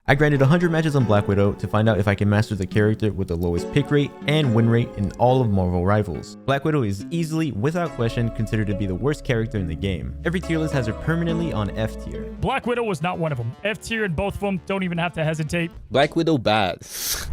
I grinded 100 matches on Black Widow to find out if I can master the character with the lowest pick rate and win rate in all of Marvel Rivals. Black Widow is easily, without question, considered to be the worst character in the game. Every tier list has her permanently on F tier. Black Widow was not one of them. F tier in both of them. Don't even have to hesitate. Black Widow bad.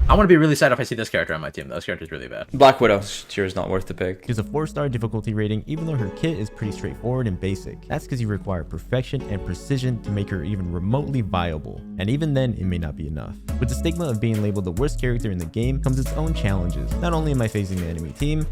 I want to be really sad if I see this character on my team. This character's really bad. Black Widow's tier is not worth the pick. She has a 4-star difficulty rating even though her kit is pretty straightforward and basic. That's because you require perfection and precision to make her even remotely viable. And even then, it may not be enough. With the stigma of being labeled the worst character in the game comes its own challenges. Not only am I facing the enemy team,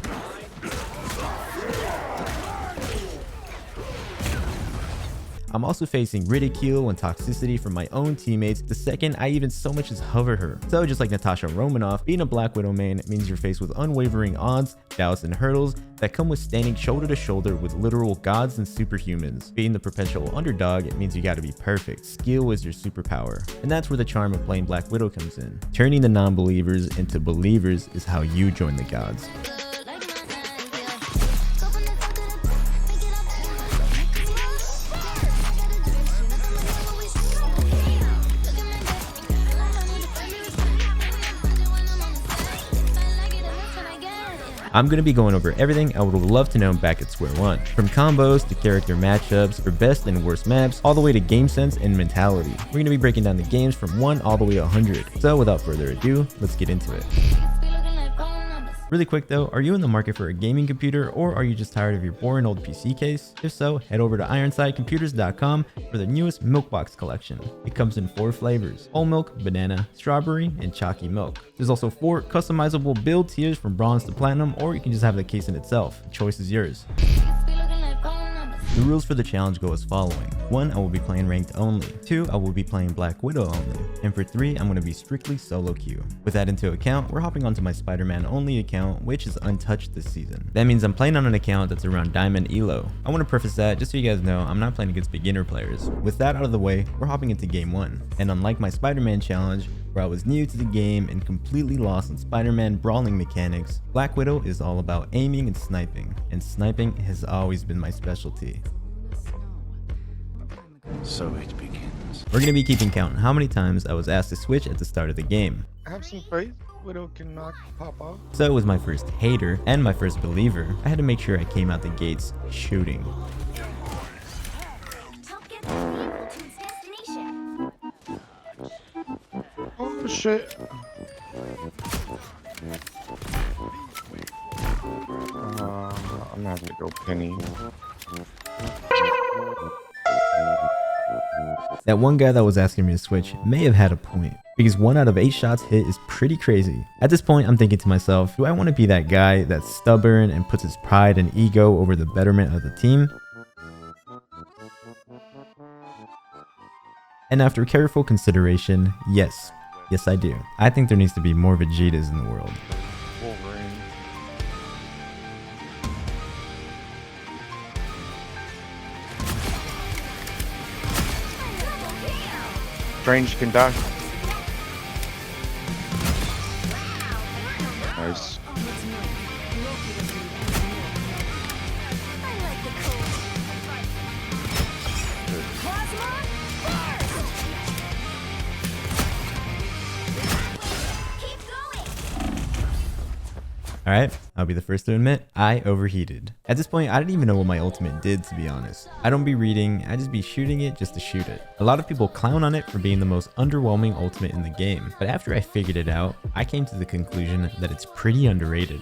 I'm also facing ridicule and toxicity from my own teammates the second I even so much as hover her. So just like Natasha Romanoff, being a Black Widow main means you're faced with unwavering odds, doubts, and hurdles that come with standing shoulder to shoulder with literal gods and superhumans. Being the perpetual underdog, it means you gotta be perfect. Skill is your superpower. And that's where the charm of playing Black Widow comes in. Turning the non-believers into believers is how you join the gods. I'm going to be going over everything I would love to know back at square one, from combos to character matchups, for best and worst maps, all the way to game sense and mentality. We're going to be breaking down the games from 1 all the way to 100. So without further ado, let's get into it. Really quick though, are you in the market for a gaming computer, or are you just tired of your boring old PC case? If so, head over to IronSideComputers.com for the newest milk box collection. It comes in 4 flavors: whole milk, banana, strawberry, and chalky milk. There's also 4 customizable build tiers from bronze to platinum, or you can just have the case in itself. The choice is yours. The rules for the challenge go as following. 1, I will be playing ranked only. 2, I will be playing Black Widow only. And for 3, I'm going to be strictly solo queue. With that into account, we're hopping onto my Spider-Man only account, which is untouched this season. That means I'm playing on an account that's around Diamond Elo. I want to preface that just so you guys know I'm not playing against beginner players. With that out of the way, we're hopping into game 1. And unlike my Spider-Man challenge, where I was new to the game and completely lost in Spider-Man brawling mechanics, Black Widow is all about aiming and sniping has always been my specialty. So it begins. We're going to be keeping count how many times I was asked to switch at the start of the game. Have some faith. Widow can knock pop off. So with my first hater and my first believer, I had to make sure I came out the gates shooting. Oh shit. I'm gonna have to go penny. That one guy that was asking me to switch may have had a point, because 1 out of 8 shots hit is pretty crazy. At this point, I'm thinking to myself, do I want to be that guy that's stubborn and puts his pride and ego over the betterment of the team? And after careful consideration, yes I do. I think there needs to be more Vegetas in the world. Wolverine. Strange can die. Nice. Alright, I'll be the first to admit, I overheated. At this point, I didn't even know what my ultimate did, to be honest. I don't be reading, I just be shooting it just to shoot it. A lot of people clown on it for being the most underwhelming ultimate in the game, but after I figured it out, I came to the conclusion that it's pretty underrated.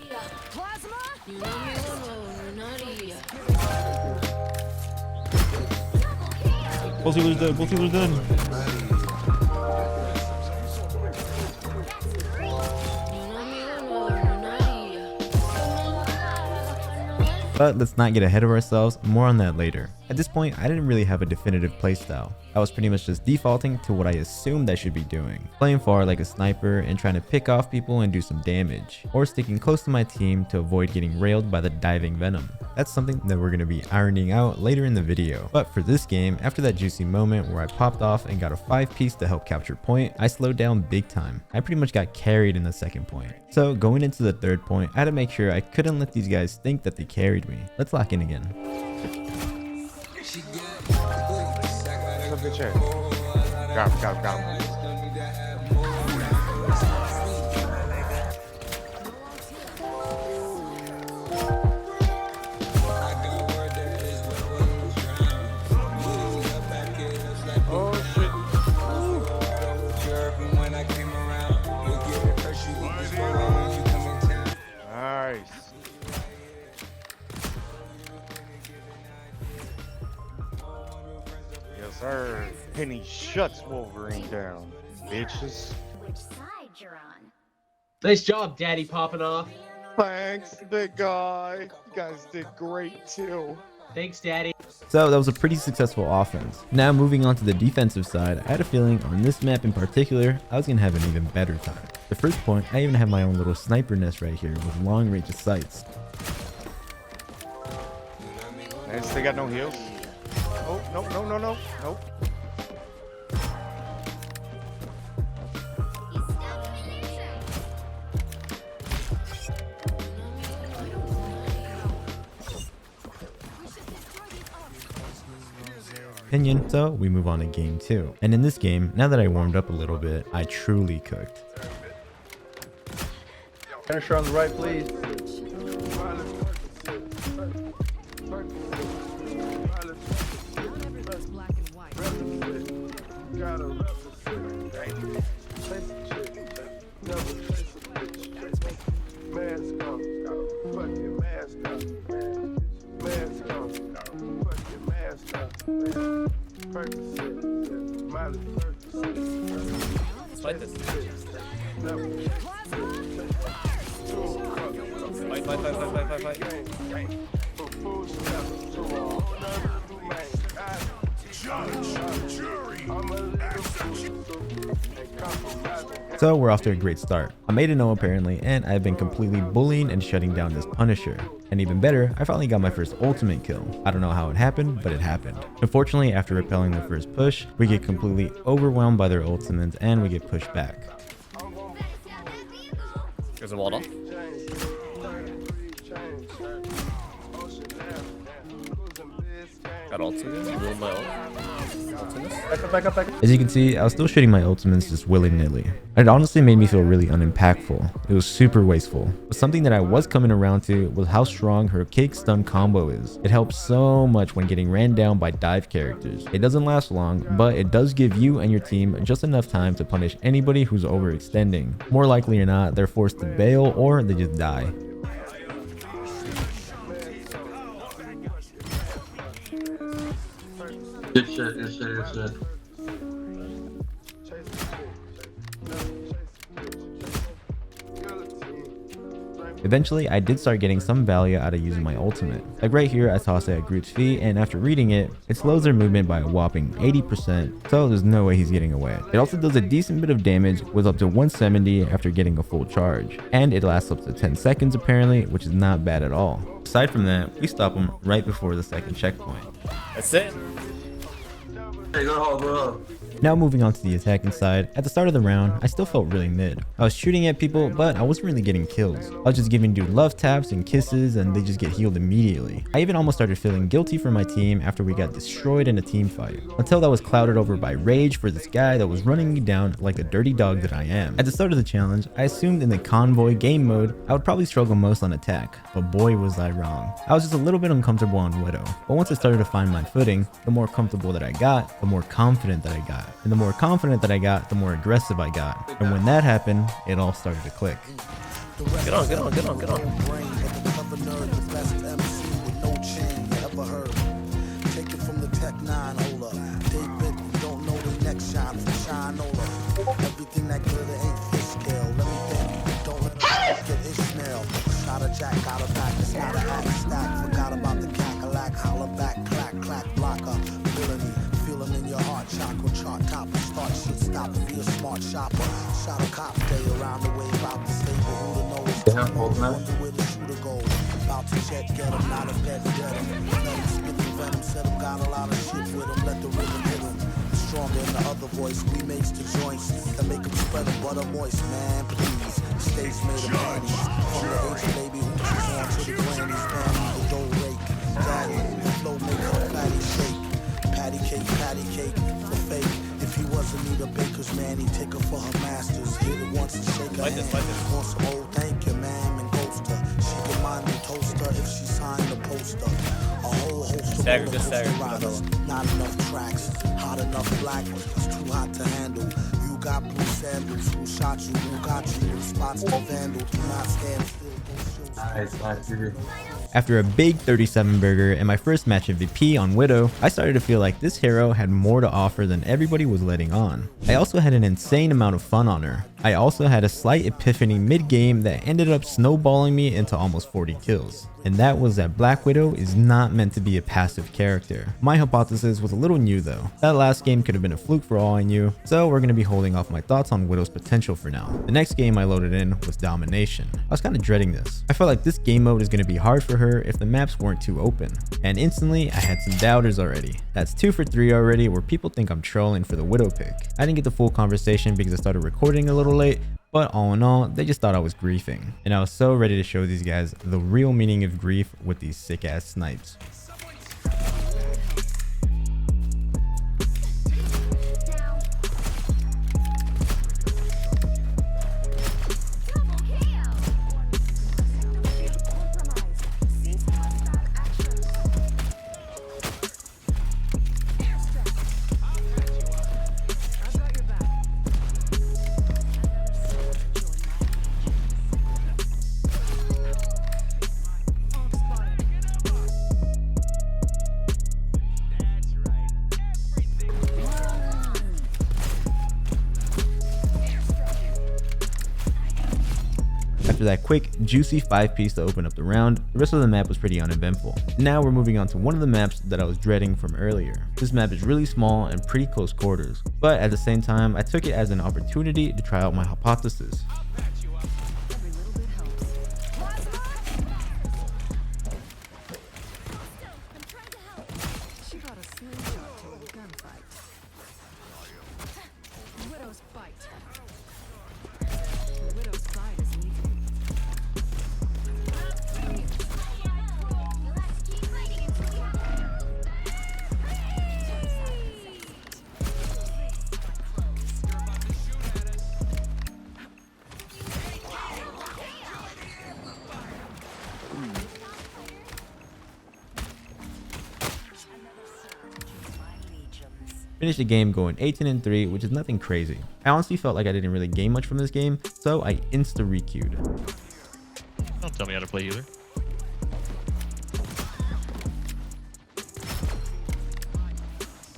Both healers dead, both healers dead. But let's not get ahead of ourselves, more on that later. At this point, I didn't really have a definitive playstyle. I was pretty much just defaulting to what I assumed I should be doing. Playing far like a sniper and trying to pick off people and do some damage. Or sticking close to my team to avoid getting railed by the diving venom. That's something that we're going to be ironing out later in the video. But for this game, after that juicy moment where I popped off and got a 5-piece to help capture point, I slowed down big time. I pretty much got carried in the second point. So going into the third point, I had to make sure I couldn't let these guys think that they carried me. Let's lock in again. That's a good check. Got him. Penny shuts Wolverine down, bitches. Which side you're on? Nice job, Daddy popping off. Thanks, big guy. You guys did great too. Thanks, Daddy. So that was a pretty successful offense. Now moving on to the defensive side, I had a feeling on this map in particular, I was going to have an even better time. The first point, I even have my own little sniper nest right here with long range of sights. Nice, they got no heals. Oh, no. Nope. Opinion, so we move on to game 2. And in this game, now that I warmed up a little bit, I truly cooked. Finisher on the right, please. Fight this. Fight. So we're off to a great start. I made a no apparently, and I've been completely bullying and shutting down this Punisher. And even better, I finally got my first ultimate kill. I don't know how it happened, but it happened. Unfortunately, after repelling their first push, we get completely overwhelmed by their ultimates and we get pushed back. There's a wall off. Got ult again. Roll my ult. Back up. As you can see, I was still shooting my ultimates just willy-nilly. It honestly made me feel really unimpactful. It was super wasteful. But something that I was coming around to was how strong her cake stun combo is. It helps so much when getting ran down by dive characters. It doesn't last long, but it does give you and your team just enough time to punish anybody who's overextending. More likely or not, they're forced to bail or they just die. Good shit. Eventually, I did start getting some value out of using my ultimate. Like right here, I toss it at Groot's feet, and after reading it, it slows their movement by a whopping 80%, so there's no way he's getting away. It also does a decent bit of damage with up to 170 after getting a full charge, and it lasts up to 10 seconds apparently, which is not bad at all. Aside from that, we stop him right before the second checkpoint. That's it. Hey, go. Now moving on to the attacking side, at the start of the round, I still felt really mid. I was shooting at people, but I wasn't really getting kills. I was just giving dude love taps and kisses and they just get healed immediately. I even almost started feeling guilty for my team after we got destroyed in a team fight, until that was clouded over by rage for this guy that was running me down like the dirty dog that I am. At the start of the challenge, I assumed in the convoy game mode, I would probably struggle most on attack, but boy was I wrong. I was just a little bit uncomfortable on Widow, but once I started to find my footing, the more comfortable that I got, the more confident that I got. And the more confident that I got, the more aggressive I got. And when that happened, it all started to click. Get on. Everything that glitter ain't fish scale. Let me think, don't let it get Ishmael. Shot a jack out of back, it's not a hack stack. Forgot about the cackalack, holler back, clack, blocker. Villainy, feel 'em in your heart, chakra, chart topper. Start shit, stop, be a smart shopper. Shot a cop, stay around the way, about the stable, who the knows. Wonder where the shooter go. About to check, get him, not a pet, get him. Let him spit the venom, said him, got a lot of shit with him, let the rhythm hit him. Stronger in the other voice, we makes the joints that make them spread them butter moist, man, please. Stays made of panties. From the Asian baby who she's on to the grannies, man, the dough rake. Daddy, the flow make her patty shake. Patty cake, for fake. If he wasn't need a baker's man, he'd take her for her masters. Hit it once and shake her hand. Want some old thank you, ma'am, and ghost her. She can mind me toaster if she signed the poster. A whole host of riders, not enough tracks. Hot enough black, it's too hot to handle. You got blue sandals, who shot you, who got you? Spots to vandal, do not stand still. Nice, dude. After a big 37 burger and my first match MVP on Widow, I started to feel like this hero had more to offer than everybody was letting on. I also had an insane amount of fun on her. I also had a slight epiphany mid-game that ended up snowballing me into almost 40 kills. And that was that Black Widow is not meant to be a passive character. My hypothesis was a little new though. That last game could have been a fluke for all I knew, so we're going to be holding off my thoughts on Widow's potential for now. The next game I loaded in was Domination. I was kind of dreading this. I felt like this game mode is going to be hard for her if the maps weren't too open. And instantly I had some doubters already. That's 2 for 3 already where people think I'm trolling for the Widow pick. I didn't get the full conversation because I started recording a little late, but all in all, they just thought I was griefing. And I was so ready to show these guys the real meaning of grief with these sick ass snipes. After that quick, juicy 5-piece to open up the round, the rest of the map was pretty uneventful. Now we're moving on to one of the maps that I was dreading from earlier. This map is really small and pretty close quarters, but at the same time, I took it as an opportunity to try out my hypothesis. Finished the game going 18-3, which is nothing crazy. I honestly felt like I didn't really gain much from this game, so I insta-requeued. Don't tell me how to play either.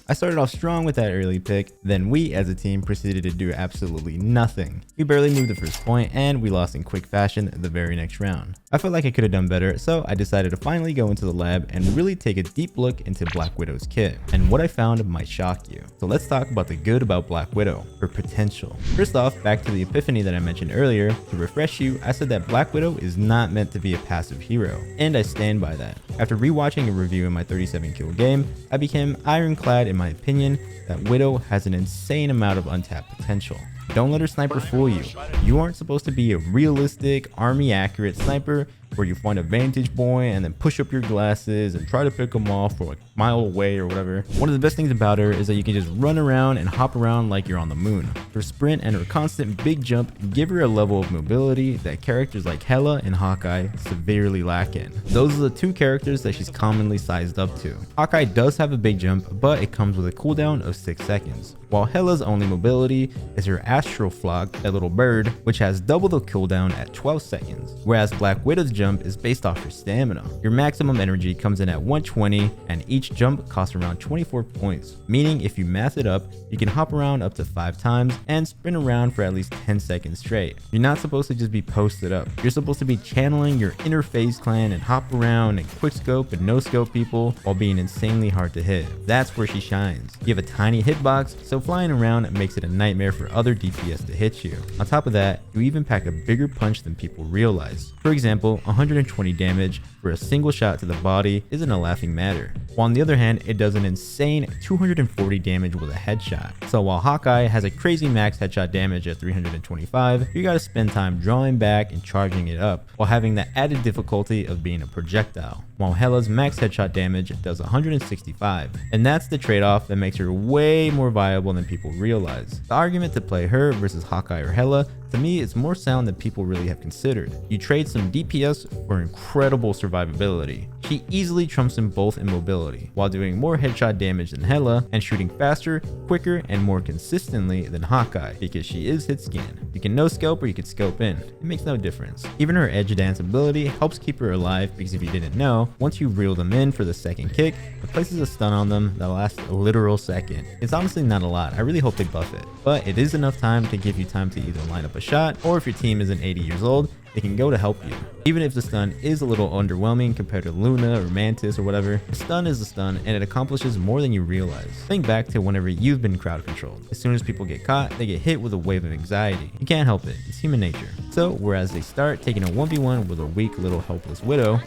I started off strong with that early pick, then we as a team proceeded to do absolutely nothing. We barely moved the first point and we lost in quick fashion the very next round. I felt like I could have done better, so I decided to finally go into the lab and really take a deep look into Black Widow's kit. And what I found might shock you. So let's talk about the good about Black Widow, her potential. First off, back to the epiphany that I mentioned earlier, to refresh you, I said that Black Widow is not meant to be a passive hero, and I stand by that. After rewatching a review in my 37 kill game, I became ironclad in my opinion that Widow has an insane amount of untapped potential. Don't let her sniper fool you. You aren't supposed to be a realistic, army accurate sniper where you find a vantage point and then push up your glasses and try to pick them off for a mile away or whatever. One of the best things about her is that you can just run around and hop around like you're on the moon. Her sprint and her constant big jump give her a level of mobility that characters like Hela and Hawkeye severely lack in. Those are the two characters that she's commonly sized up to. Hawkeye does have a big jump, but it comes with a cooldown of 6 seconds. While Hela's only mobility is her astral flock, that little bird, which has double the cooldown at 12 seconds. Whereas Black Widow's jump is based off her stamina. Your maximum energy comes in at 120 and each jump costs around 24 points, meaning if you math it up, you can hop around up to 5 times and sprint around for at least 10 seconds straight. You're not supposed to just be posted up. You're supposed to be channeling your inner FaZe clan and hop around and quickscope and no-scope people while being insanely hard to hit. That's where she shines. You have a tiny hitbox, so flying around makes it a nightmare for other DPS to hit you. On top of that, you even pack a bigger punch than people realize. For example, 120 damage for a single shot to the body isn't a laughing matter, while on the other hand, it does an insane 240 damage with a headshot. So while Hawkeye has a crazy max headshot damage at 325, you gotta spend time drawing back and charging it up, while having the added difficulty of being a projectile. While Hela's max headshot damage does 165, and that's the trade-off that makes her way more viable than people realize. The argument to play her versus Hawkeye or Hela, to me it's more sound than people really have considered. You trade some DPS for incredible survivability. She easily trumps them both in mobility, while doing more headshot damage than Hela and shooting faster, quicker, and more consistently than Hawkeye, because she is hit scan. You can no scope or you can scope in. It makes no difference. Even her edge dance ability helps keep her alive, because if you didn't know, once you reel them in for the second kick, it places a stun on them that lasts a literal second. It's honestly not a lot. I really hope they buff it, but it is enough time to give you time to either line up a shot, or if your team isn't 80 years old, they can go to help you. Even if the stun is a little underwhelming compared to Luna or Mantis or whatever, the stun is a stun and it accomplishes more than you realize. Think back to whenever you've been crowd controlled. As soon as people get caught, they get hit with a wave of anxiety. You can't help it, it's human nature. So whereas they start taking a 1v1 with a weak little helpless Widow,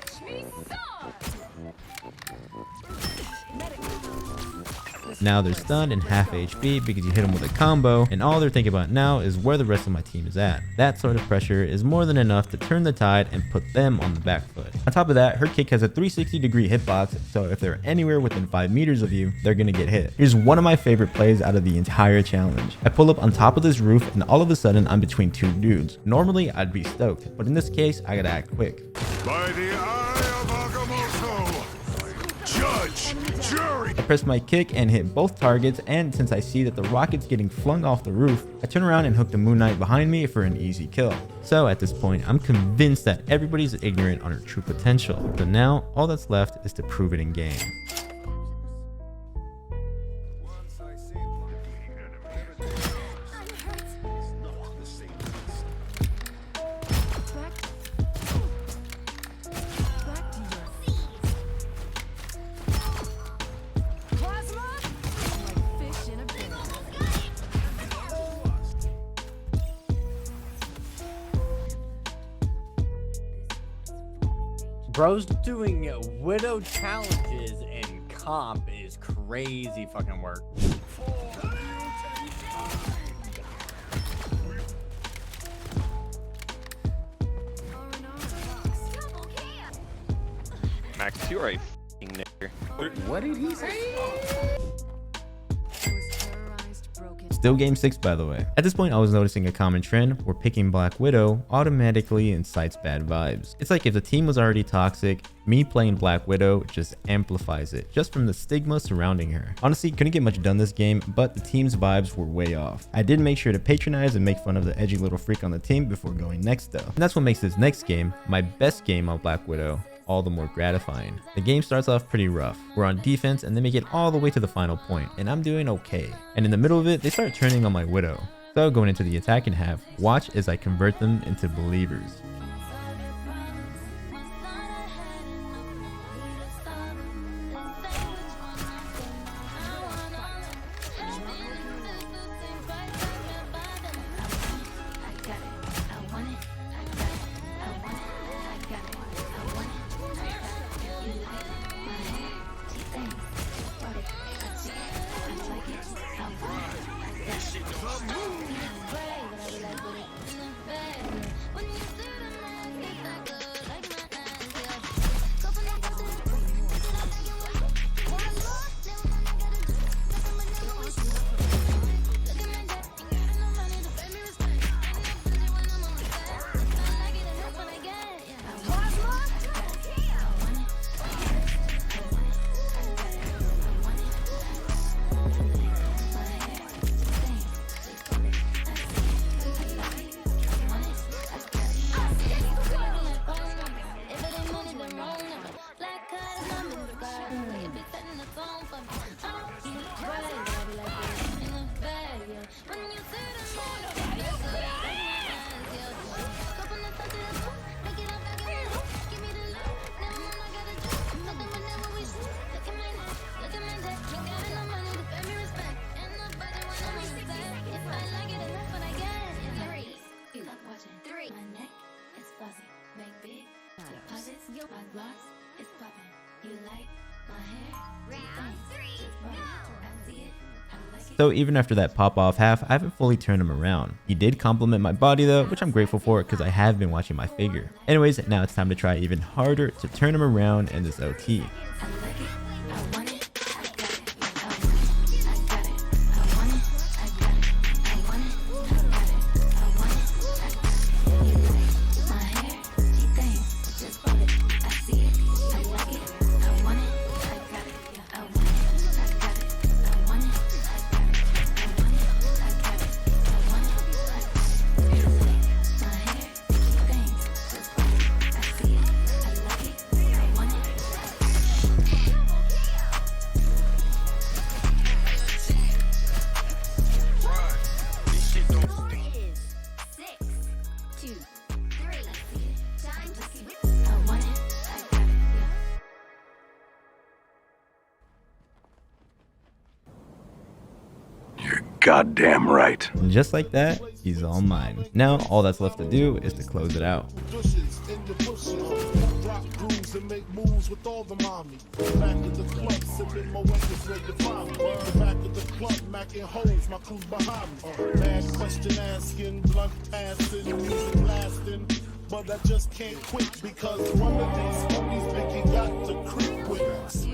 now they're stunned and half HP because you hit them with a combo, and all they're thinking about now is where the rest of my team is at. That sort of pressure is more than enough to turn the tide and put them on the back foot. On top of that, her kick has a 360-degree hitbox, so if they're anywhere within 5 meters of you, they're gonna get hit. Here's one of my favorite plays out of the entire challenge. I pull up on top of this roof and all of a sudden I'm between two dudes. Normally I'd be stoked, but in this case I gotta act quick. By the eye of Agamotto, judge, jury. I press my kick and hit both targets, and since I see that the rocket's getting flung off the roof, I turn around and hook the Moon Knight behind me for an easy kill. So at this point, I'm convinced that everybody's ignorant on her true potential. So now, all that's left is to prove it in game. Bro's doing Widow challenges and comp is crazy fucking work. Max, you're a f***ing nigger. What did he say? Still game 6 by the way. At this point I was noticing a common trend where picking Black Widow automatically incites bad vibes. It's like if the team was already toxic, me playing Black Widow just amplifies it, just from the stigma surrounding her. Honestly, couldn't get much done this game, but the team's vibes were way off. I did make sure to patronize and make fun of the edgy little freak on the team before going next though. And that's what makes this next game, my best game on Black Widow, all the more gratifying. The game starts off pretty rough. We're on defense and they make it all the way to the final point, and I'm doing okay. And in the middle of it, they start turning on my Widow. So going into the attacking half, watch as I convert them into believers. So even after that pop off half, I haven't fully turned him around. He did compliment my body though, which I'm grateful for because I have been watching my figure. Anyways, now it's time to try even harder to turn him around in this OT. goddamn right. And just like that, he's all mine. Now, all that's left to do is to close it out. And make moves with all the mommy. Back at the club, sipping my weapons ready to find me. Back at the club, macking holes, my crew's behind me. Mad question asking, blunt passing, music lasting. But I just can't quit because one of these homies think he got to creep with us.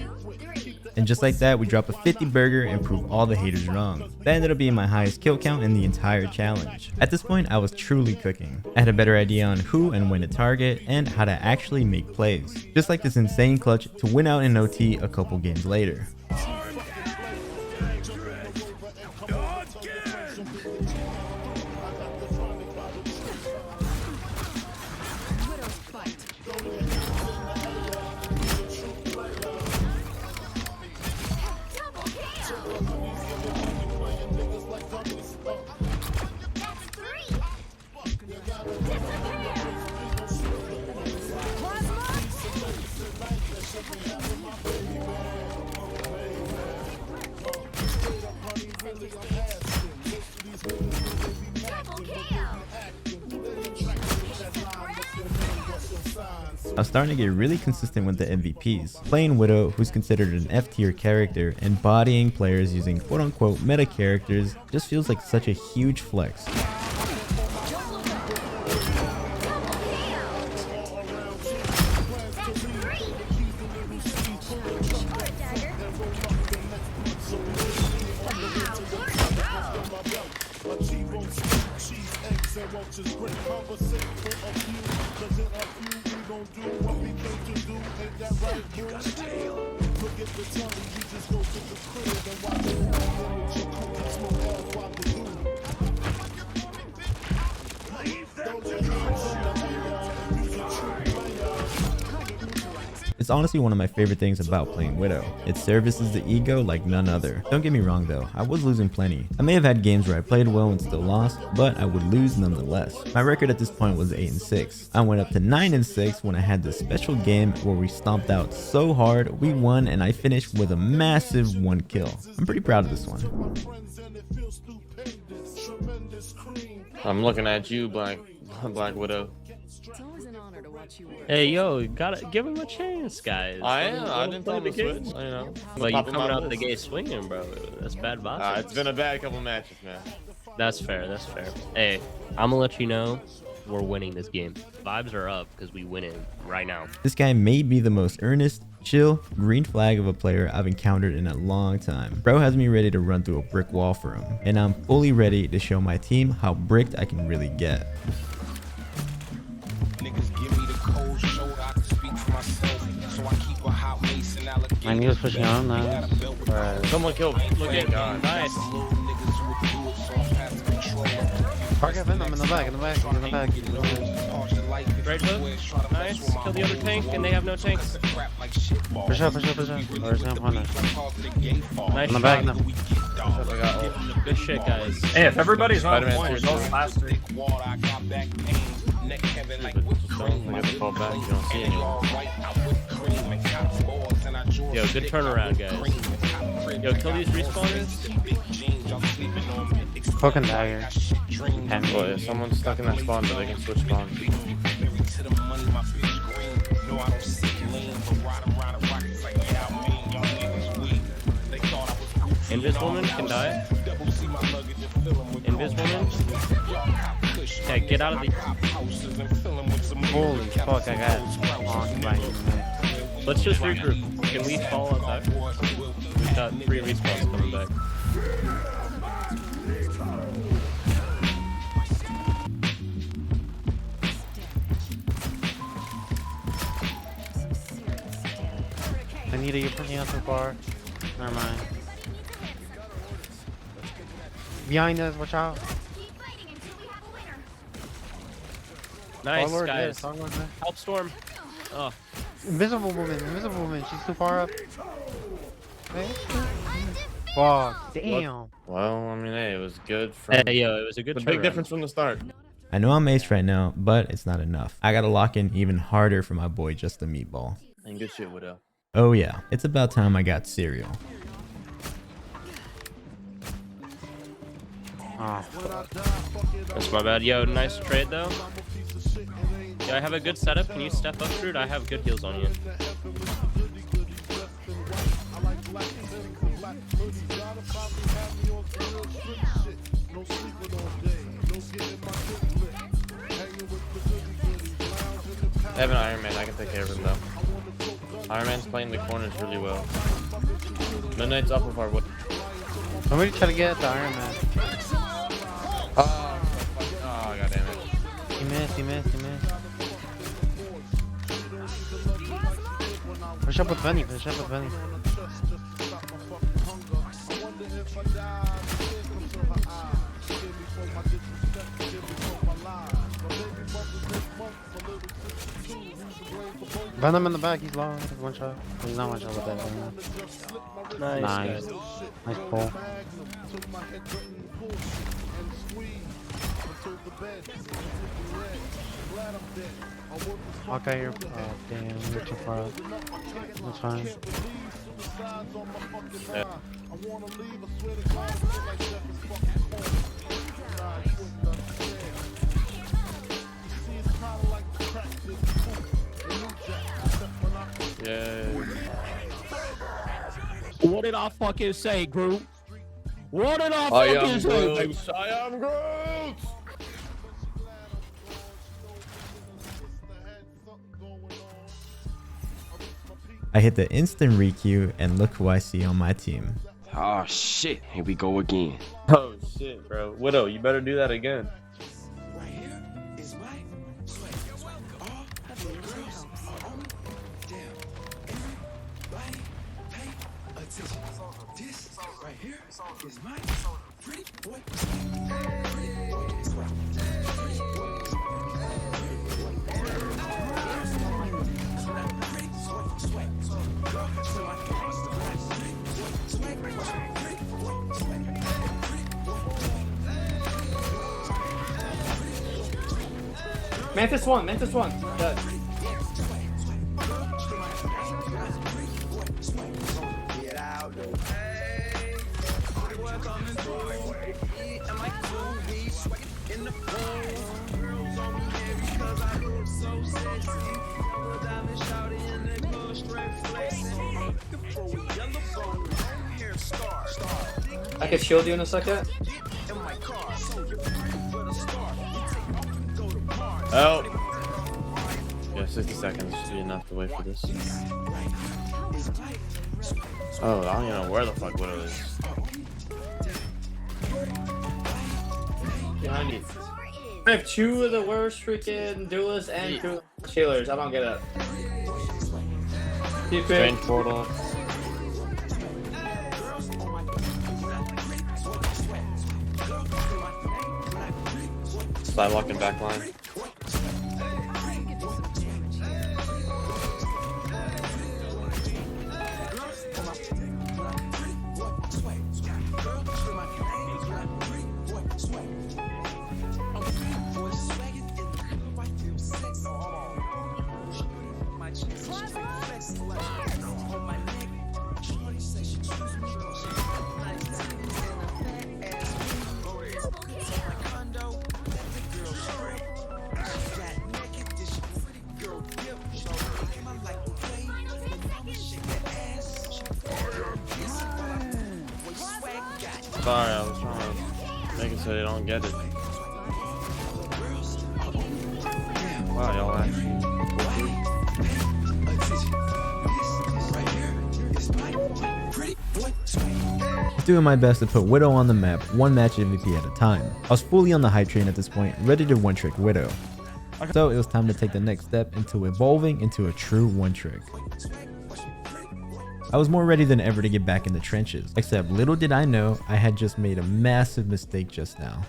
And just like that, we drop a 50 burger and prove all the haters wrong. That ended up being my highest kill count in the entire challenge. At this point, I was truly cooking. I had a better idea on who and when to target and how to actually make plays. Just like this insane clutch to win out in OT a couple games later. I was starting to get really consistent with the MVPs. Playing Widow, who's considered an F tier character, and bodying players using quote-unquote meta characters just feels like such a huge flex. It's honestly one of my favorite things about playing Widow. It services the ego like none other. Don't get me wrong though, I was losing plenty. I may have had games where I played well and still lost, but I would lose nonetheless. My record at this point was 8-6. I went up to 9-6 when I had this special game where we stomped out so hard, we won and I finished with a massive 1 kill. I'm pretty proud of this one. I'm looking at you, Black Widow. Hey, yo, gotta give him a chance, guys. I didn't tell him to switch, you know. But you coming out the gate swinging, bro. That's bad vibes. It's been a bad couple matches, man. That's fair, that's fair. Hey, I'm gonna let you know we're winning this game. Vibes are up because we win it right now. This guy may be the most earnest, chill, green flag of a player I've encountered in a long time. Bro has me ready to run through a brick wall for him, and I'm fully ready to show my team how bricked I can really get. My knee's pushing on now. Someone killed me. Look at God. Nice. Park up in, I'm in the back, Great hook. Nice. Kill the other tank, and they have no tanks. Push up. Or is it on us? Nice In the back now. Good shit, guys. Hey, if everybody's on Spider-Man point, too. goes faster. Fall back, you don't see anyone. Yo, good turnaround, guys. Yo, kill these respawners. Fucking dagger. Well, yeah, someone's stuck in that spawn, but they can switch spawns. Invis woman can die. Invis woman. Okay, get out of the. Holy fuck, I got locked by him. Let's just regroup. Can we follow up back? We've got 3 respawns coming back. Anita, you're pushing out so far. Never mind. Behind us, watch out. Nice, Star-Lord, yeah, guys. Star-Lord, man. Help Storm. Oh. Invisible woman, she's too far up. Hey. Fuck, damn. Well, I mean, hey, it was good for. Hey, yo, it was a good. The big difference from the start. I know I'm ace right now, but it's not enough. I gotta lock in even harder for my boy Just a Meatball. And good shit, Widow. Oh yeah, it's about time I got cereal. Oh. That's my bad. Yo, nice trade though. Yeah, I have a good setup. Can you step up, Fruit? I have good heals on you. I have an Iron Man. I can take care of him though. Iron Man's playing the corners really well. Midnight's up with our wood. Somebody try to get at the Iron Man. Oh, god damn it. He missed, he missed, he missed. Push up with Benny, push up with Benny. Venom in the back, he's low. One shot. He's not one shot with that Venom. Nice. Nice pull. Okay, you're. Oh, damn, you're too far out. That's fine. Yeah. Yeah. What did I fucking say, Groot? What did I fucking say? I am Groot! I hit the instant requeue and look who I see on my team. Oh shit, here we go again. Oh shit, bro. Widow, you better do that again. Mantis one, Mantis one. Good. I can shield you in a second. Oh! Yeah, 60 seconds should be enough to wait for this. Oh, I don't even know where the fuck Widow is. Behind you. I have two of the worst freaking duelists and two healers. I don't get it. Keep Strange portal. Slide lock and back line. Sorry, I was trying to make it so they don't get it. Wow, y'all actually. Doing my best to put Widow on the map, one match MVP at a time. I was fully on the hype train at this point, ready to one-trick Widow. So it was time to take the next step into evolving into a true one-trick. I was more ready than ever to get back in the trenches, except little did I know I had just made a massive mistake just now.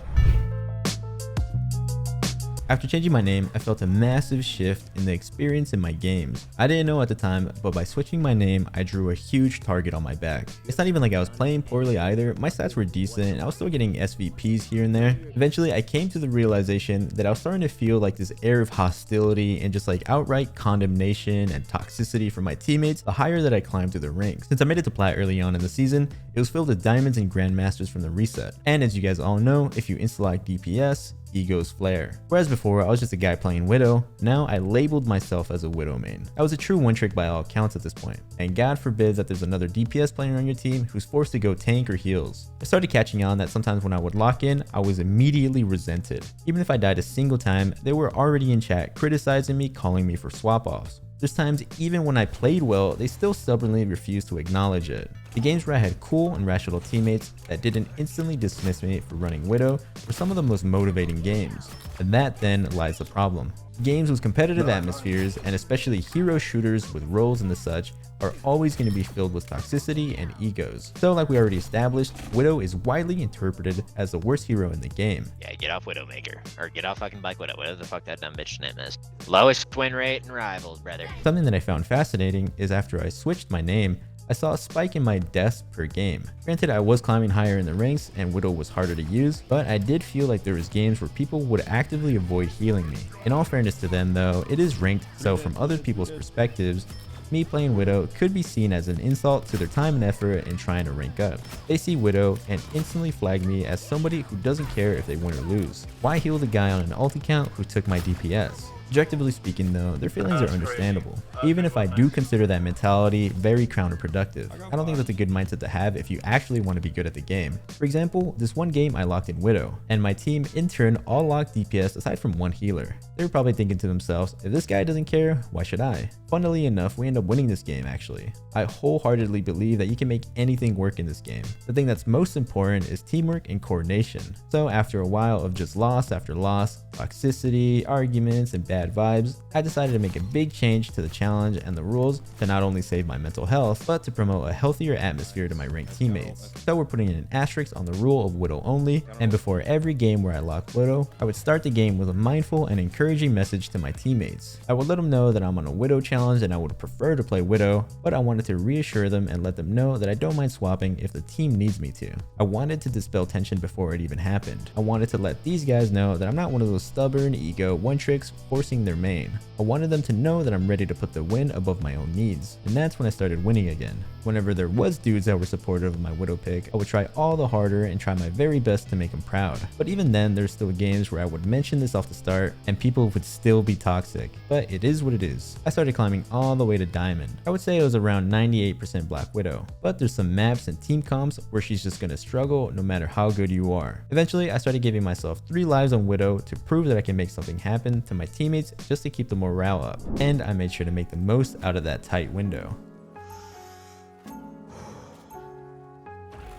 After changing my name, I felt a massive shift in the experience in my games. I didn't know at the time, but by switching my name, I drew a huge target on my back. It's not even like I was playing poorly either. My stats were decent. I was still getting SVPs here and there. Eventually, I came to the realization that I was starting to feel like this air of hostility and just like outright condemnation and toxicity from my teammates the higher that I climbed through the ranks. Since I made it to plat early on in the season, it was filled with diamonds and grandmasters from the reset. And as you guys all know, if you insta-lock DPS, egos flare. Whereas before I was just a guy playing Widow, now I labeled myself as a Widow main. I was a true one trick by all accounts at this point, and God forbid that there's another DPS player on your team who's forced to go tank or heals. I started catching on that sometimes when I would lock in, I was immediately resented. Even if I died a single time, they were already in chat criticizing me, calling me for swap offs. There's times even when I played well, they still stubbornly refused to acknowledge it. The games where I had cool and rational teammates that didn't instantly dismiss me for running Widow were some of the most motivating games. And that then lies the problem. Games with competitive atmospheres, and especially hero shooters with roles and the such, are always going to be filled with toxicity and egos. So like we already established, Widow is widely interpreted as the worst hero in the game. Yeah, get off Widowmaker. Or get off fucking Black Widow, whatever the fuck that dumb bitch name is. Lowest win rate in Rivals, brother. Something that I found fascinating is after I switched my name, I saw a spike in my deaths per game. Granted, I was climbing higher in the ranks and Widow was harder to use, but I did feel like there was games where people would actively avoid healing me. In all fairness to them though, it is ranked, so from other people's perspectives, me playing Widow could be seen as an insult to their time and effort in trying to rank up. They see Widow and instantly flag me as somebody who doesn't care if they win or lose. Why heal the guy on an ult account who took my DPS? Objectively speaking though, their feelings are understandable. Even if I do consider that mentality very counterproductive, I don't think that's a good mindset to have if you actually want to be good at the game. For example, this one game I locked in Widow, and my team in turn all locked DPS aside from one healer. They were probably thinking to themselves, if this guy doesn't care, why should I? Funnily enough, we end up winning this game actually. I wholeheartedly believe that you can make anything work in this game. The thing that's most important is teamwork and coordination. So after a while of just loss after loss, toxicity, arguments, and bad vibes, I decided to make a big change to the challenge and the rules to not only save my mental health, but to promote a healthier atmosphere to my ranked teammates. So we're putting an asterisk on the rule of Widow only, and before every game where I locked Widow, I would start the game with a mindful and encouraging message to my teammates. I would let them know that I'm on a Widow challenge and I would prefer to play Widow, but I wanted to reassure them and let them know that I don't mind swapping if the team needs me to. I wanted to dispel tension before it even happened. I wanted to let these guys know that I'm not one of those stubborn ego one tricks forcing their main. I wanted them to know that I'm ready to put the win above my own needs, and that's when I started winning again. Whenever there was dudes that were supportive of my Widow pick, I would try all the harder and try my very best to make them proud. But even then, there's still games where I would mention this off the start and people would still be toxic. But it is what it is. I started climbing all the way to Diamond. I would say it was around 98% Black Widow, but there's some maps and team comps where she's just gonna struggle no matter how good you are. Eventually, I started giving myself 3 lives on Widow to prove that I can make something happen to my teammates just to keep the morale up, and I made sure to make the most out of that tight window.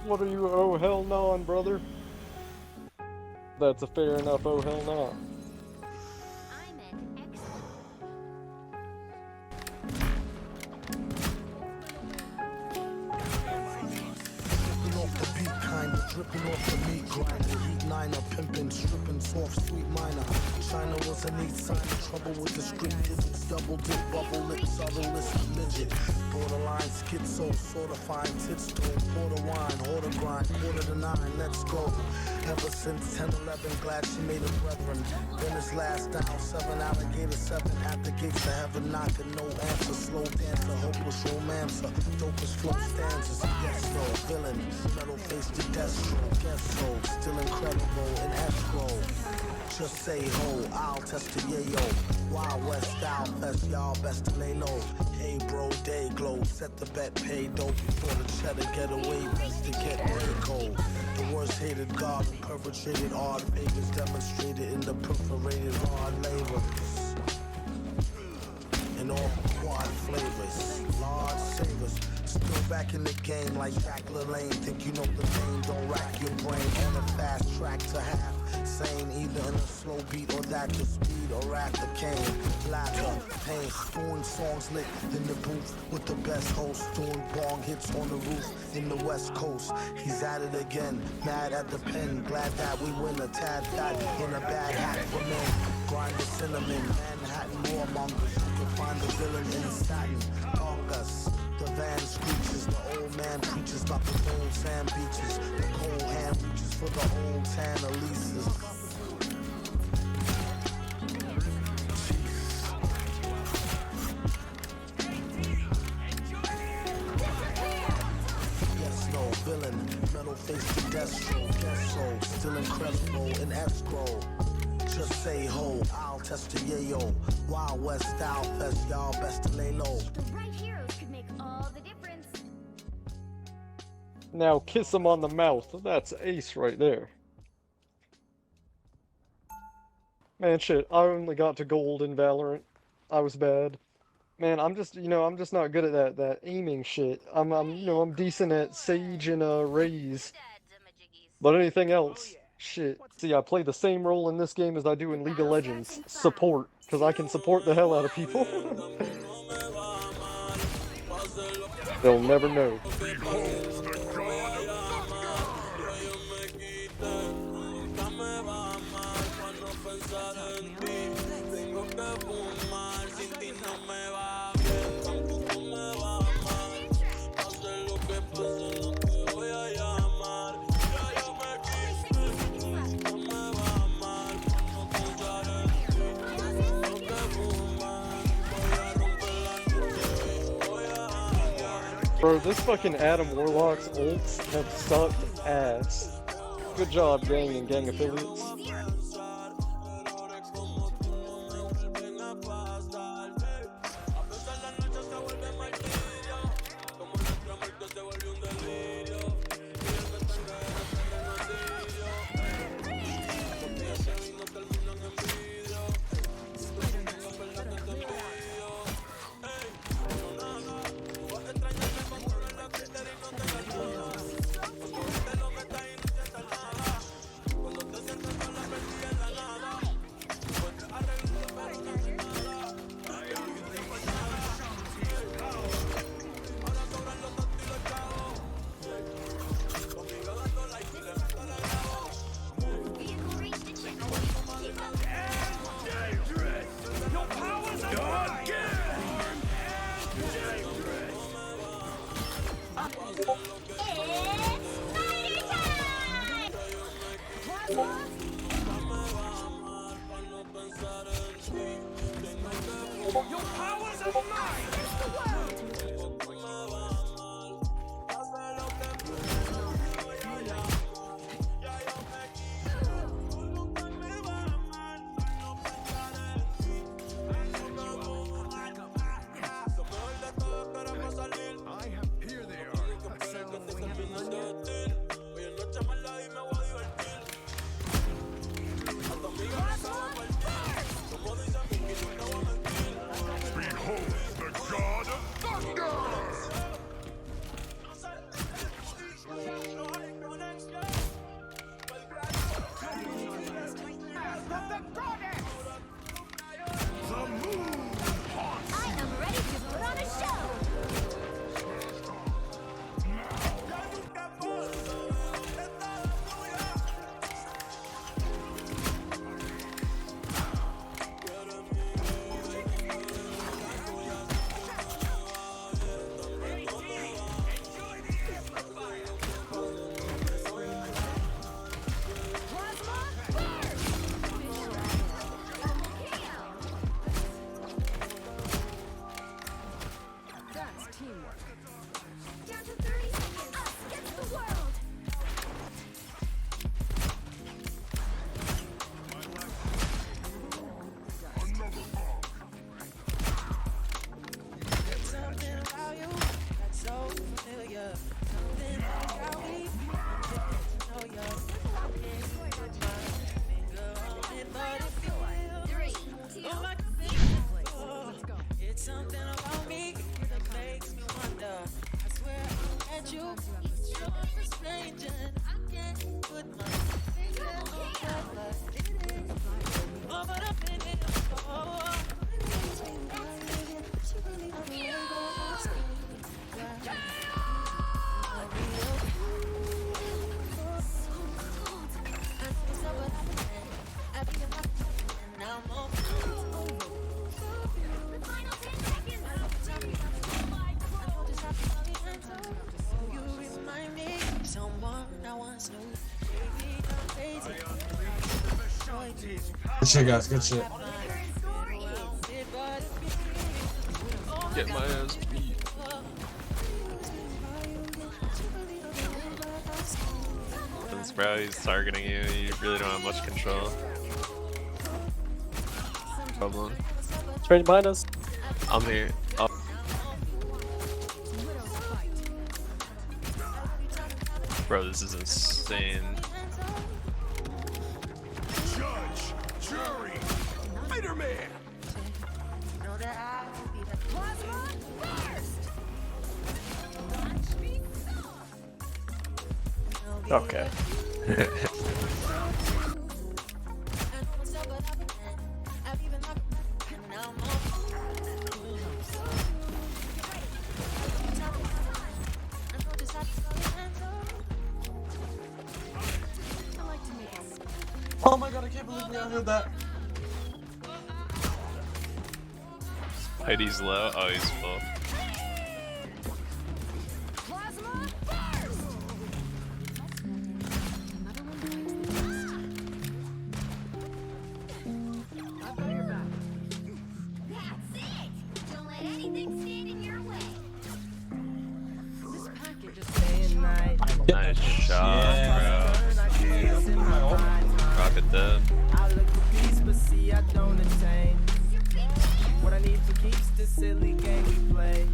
What are you, oh hell no, brother? That's a fair enough, oh hell no. Dripping off the meat grinder, heat niner, pimping, stripping, soft, sweet minor. China was a neat sign, trouble with the script digits, double dip, bubble lip, subtlest midget. Borderline schizo, fortifying tits, stone, quarter wine, order grind, quarter to 9, let's go. Ever since 10-11, glad she made a brethren. Then it's last down, 7 alligators, 7 at the gates of heaven, knocking, no answer, slow dancer, hopeless romancer, dopest flow stanzas, yes, no, villain, metal face to death. Guess so, still incredible in escrow. Just say ho, I'll test the yayo. Wild West style fest, y'all best to lay low. Hey bro, day glow, set the bet, pay dope before the cheddar get away, best to get cold. The worst hated god who perpetrated odd favors demonstrated in the perforated hard labor. In all quad flavors, large savers. Still back in the game like Jack LaLanne. Think you know the name, don't rack your brain. On a fast track to half sane, either in a slow beat or that to speed or at the cane. Laughter, pain, doing songs lit in the booth with the best host. Doing bong hits on the roof in the West Coast. He's at it again, mad at the pen. Glad that we win a tad fat in a bad hat for men. the cinnamon, Manhattan warmongers. You can find the villain in satin. Congas, the van screeches, the old man preaches about the old sand beaches. The cold hand reaches for the old tan Elises. Yes, no villain, metal face to Destro, Deso, still incredible in escrow. Just say ho, I'll test the yayo. Wild West style fest, y'all best to lay low. The right heroes could make all the difference. Now kiss him on the mouth. That's ace right there. Man, shit, I only got to gold in Valorant. I was bad. Man, I'm just, I'm just not good at that aiming shit. I'm decent at Sage and Raze. But anything else, shit. See, I play the same role in this game as I do in League of Legends. Support. Because I can support the hell out of people. They'll never know. Bro, this fucking Adam Warlock's ults have sucked ass. Good job, gang and gang affiliates. Behold the god! Good shit, guys. Good shit. Get my ass beat. This bro, he's targeting you. You really don't have much control. Problem. It's right behind us. I'm here. Oh. Bro, this is insane. Judge, jury, Spider-Man. Okay. Oh my god, I can't believe we outhit that. Heidi's low. Oh, he's full. Nice shot, bro. Rocket dead. What I need to keeps this silly game we play.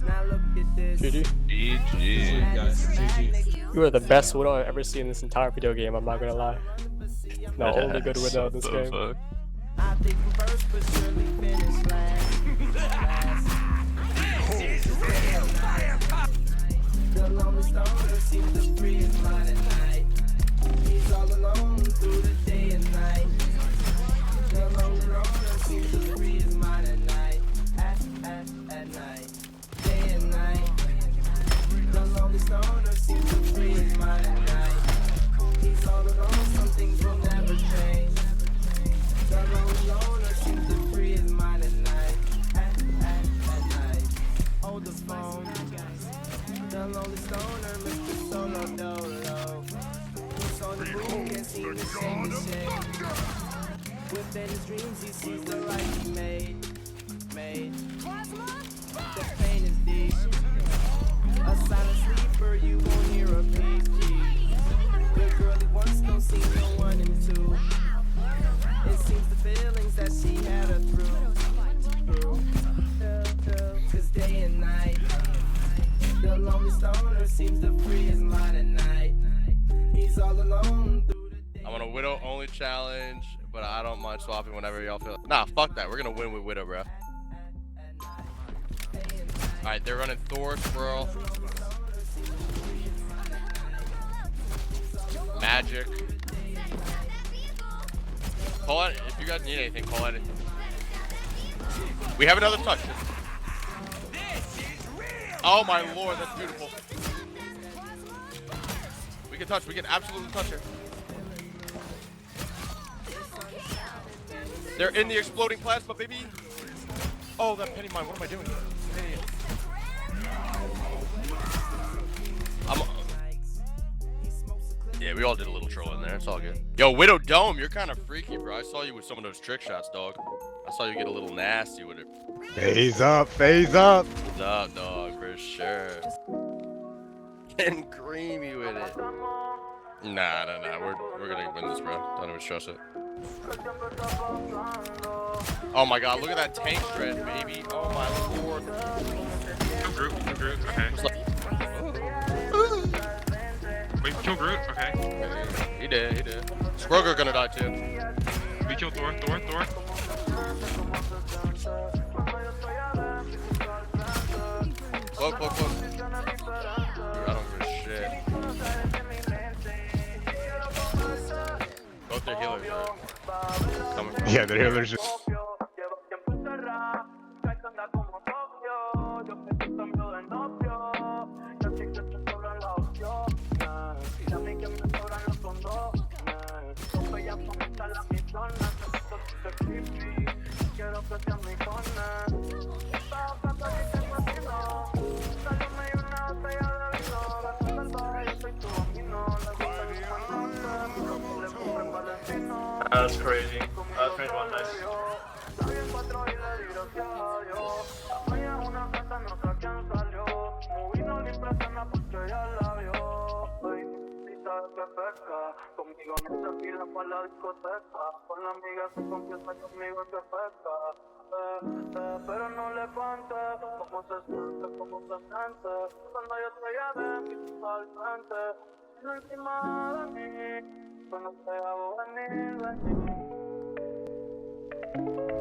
Now look at this. GG. Guys, GG. You are the best Widow I've ever seen in this entire video game, I'm not gonna lie. The only good Widow in this game. Fuck? I think first, but surely finish last. The longest owner seems to free his mind at night. He's all alone through the day and night. The longest owner seems to free his mind at night. At night. Day and night. The longest owner seems to free his mind at night. He's all alone, some things will never change. The longest owner seems to free his mind at night. At night. Hold the phone. The lonely stoner, Mr. Solo Dolo. He's on the move, can't seem to shake his shade. Within his dreams, he sees the light he made. The pain is deep. A silent sleeper, you won't hear a peep. The girl he wants don't see no one in two. It seems the feelings that she had her through. Cause day and night. The lonely stoner seems to free his mind at night. He's all alone through the day. I'm on a Widow only challenge, but I don't mind swapping whenever y'all feel. Nah, fuck that. We're gonna win with Widow, bro. Alright, they're running Thor, Squirrel, Magic. Call it if you guys need anything. Call it. We have another touch. Oh my lord, that's beautiful. We can touch. We can absolutely touch her. They're in the exploding plasma, baby. Oh, that penny mine. What am I doing? Hey. Yeah, we all did a little troll in there. It's all good. Yo, Widow Dome, you're kind of freaky, bro. I saw you with some of those trick shots, dog. I saw you get a little nasty with it. Phase up, phase up. What's up, dog? For sure. Getting creamy with it. Nah. We're gonna win this, bro. Don't even stress it. Oh my god, look at that tank shred, baby. Oh my lord. Kill Groot, okay. Wait, kill Groot, okay. He did. Scrugger gonna die too. We kill Thor. Cloak. Dude, I don't give a shit. Both their healers are coming from. Yeah, their healers just. That's crazy. That's crazy one, nice. Pero no le pante, cómo se siente, cuando yo estoy adentro al frente, encima de mí, cuando te hago venir.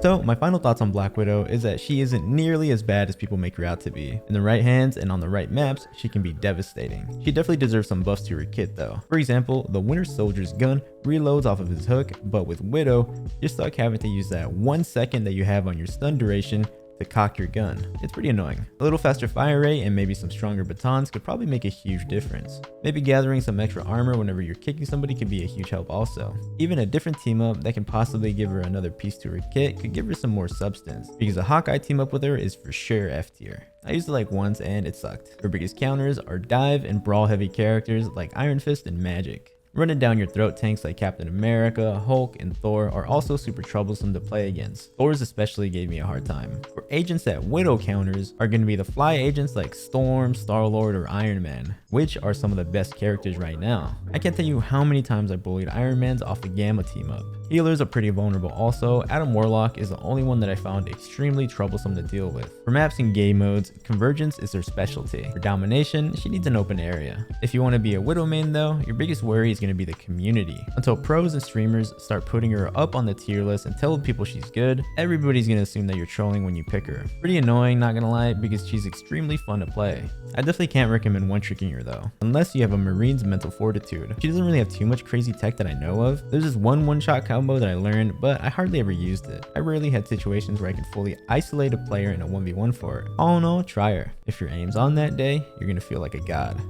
So my final thoughts on Black Widow is that she isn't nearly as bad as people make her out to be. In the right hands and on the right maps, she can be devastating. She definitely deserves some buffs to her kit though. For example, the Winter Soldier's gun reloads off of his hook, but with Widow, you're stuck having to use that 1 second that you have on your stun duration to cock your gun. It's pretty annoying. A little faster fire rate and maybe some stronger batons could probably make a huge difference. Maybe gathering some extra armor whenever you're kicking somebody could be a huge help also. Even a different team up that can possibly give her another piece to her kit could give her some more substance, because a Hawkeye team up with her is for sure F tier. I used it like once and it sucked. Her biggest counters are dive and brawl heavy characters like Iron Fist and Magic. Running down your throat tanks like Captain America, Hulk, and Thor are also super troublesome to play against. Thor's especially gave me a hard time. For agents that Widow counters are going to be the fly agents like Storm, Star-Lord, or Iron Man, which are some of the best characters right now. I can't tell you how many times I bullied Iron Man's off the Gamma team up. Healers are pretty vulnerable also. Adam Warlock is the only one that I found extremely troublesome to deal with. For maps and game modes, Convergence is her specialty. For domination, she needs an open area. If you want to be a Widow main though, your biggest worry is going to be the community. Until pros and streamers start putting her up on the tier list and tell people she's good, everybody's going to assume that you're trolling when you pick her. Pretty annoying, not gonna lie, because she's extremely fun to play. I definitely can't recommend one-tricking her though, unless you have a Marine's mental fortitude. She doesn't really have too much crazy tech that I know of. There's this one-shot combo that I learned, but I hardly ever used it. I rarely had situations where I could fully isolate a player in a 1v1 for it. All in all, try her. If your aim's on that day, you're gonna feel like a god.